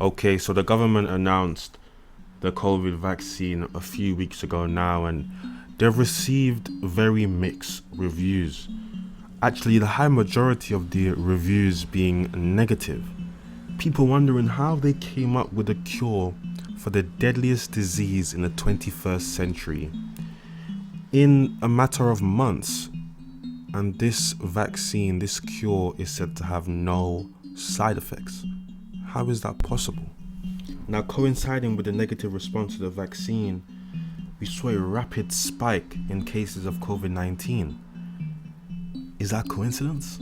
Okay, so the government announced the COVID vaccine a few weeks ago now, and they've received very mixed reviews. Actually, the high majority of the reviews being negative. People wondering how they came up with a cure for the deadliest disease in the 21st century in a matter of months. And this vaccine, this cure, is said to have no side effects. How is that possible? Now, coinciding with the negative response to the vaccine, we saw a rapid spike in cases of COVID-19. Is that coincidence?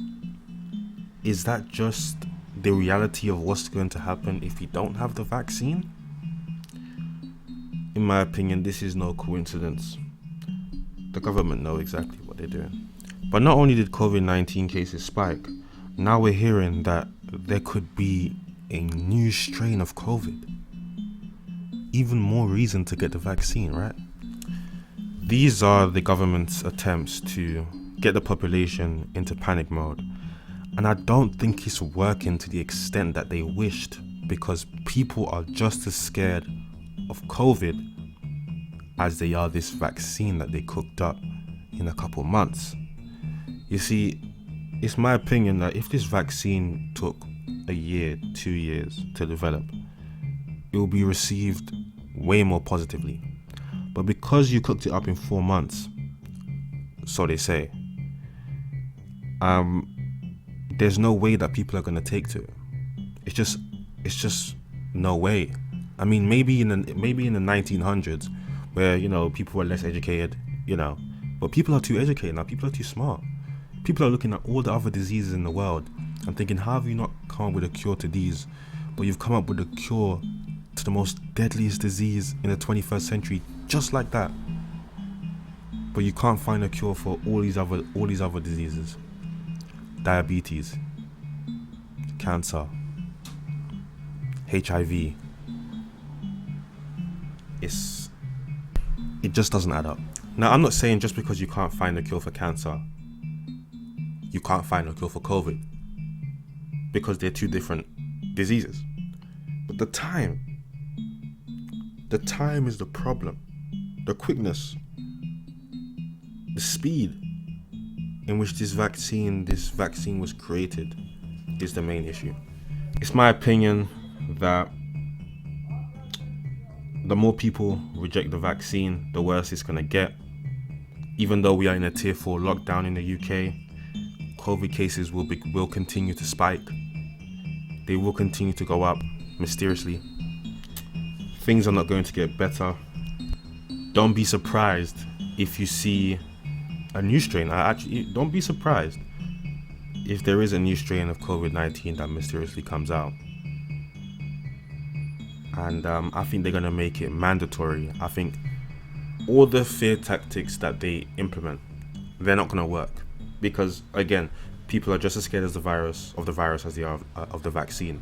Is that just the reality of what's going to happen if you don't have the vaccine? In my opinion, this is no coincidence. The government know exactly what they're doing. But not only did COVID-19 cases spike, now we're hearing that there could be a new strain of COVID. Even more reason to get the vaccine, right? These are the government's attempts to get the population into panic mode. And I don't think it's working to the extent that they wished, because people are just as scared of COVID as they are this vaccine that they cooked up in a couple months. You see, it's my opinion that if this vaccine took a year, 2 years to develop, it will be received way more positively. But because you cooked it up in 4 months, so they say, there's no way that people are going to take to it. It's just no way. I mean, maybe in the 1900s, where people were less educated, but people are too educated now. People are too smart. People are looking at all the other diseases in the world and thinking, how have you not come up with a cure to these, but you've come up with a cure to the most deadliest disease in the 21st century, just like that. But you can't find a cure for all these other diseases: diabetes, cancer, HIV. It just doesn't add up. Now, I'm not saying just because you can't find a cure for cancer, you can't find a cure for COVID, because they're two different diseases. But the time is the problem. The quickness, the speed in which this vaccine was created is the main issue. It's my opinion that the more people reject the vaccine, the worse it's going to get. Even though we are in a tier 4 lockdown in the UK, COVID cases will continue to spike. They will continue to go up mysteriously. Things are not going to get better. Don't be surprised if you see a new strain. Don't be surprised if there is a new strain of COVID-19 that mysteriously comes out. And I think they're going to make it mandatory. I think all the fear tactics that they implement, they're not going to work. Because, again, people are just as scared of the virus as they are of the vaccine.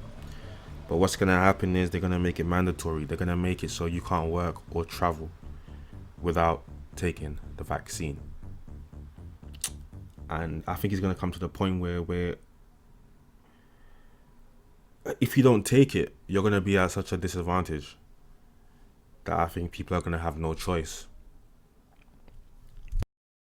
But what's going to happen is they're going to make it mandatory. They're going to make it so you can't work or travel without taking the vaccine. And I think it's going to come to the point where if you don't take it, you're going to be at such a disadvantage that I think people are going to have no choice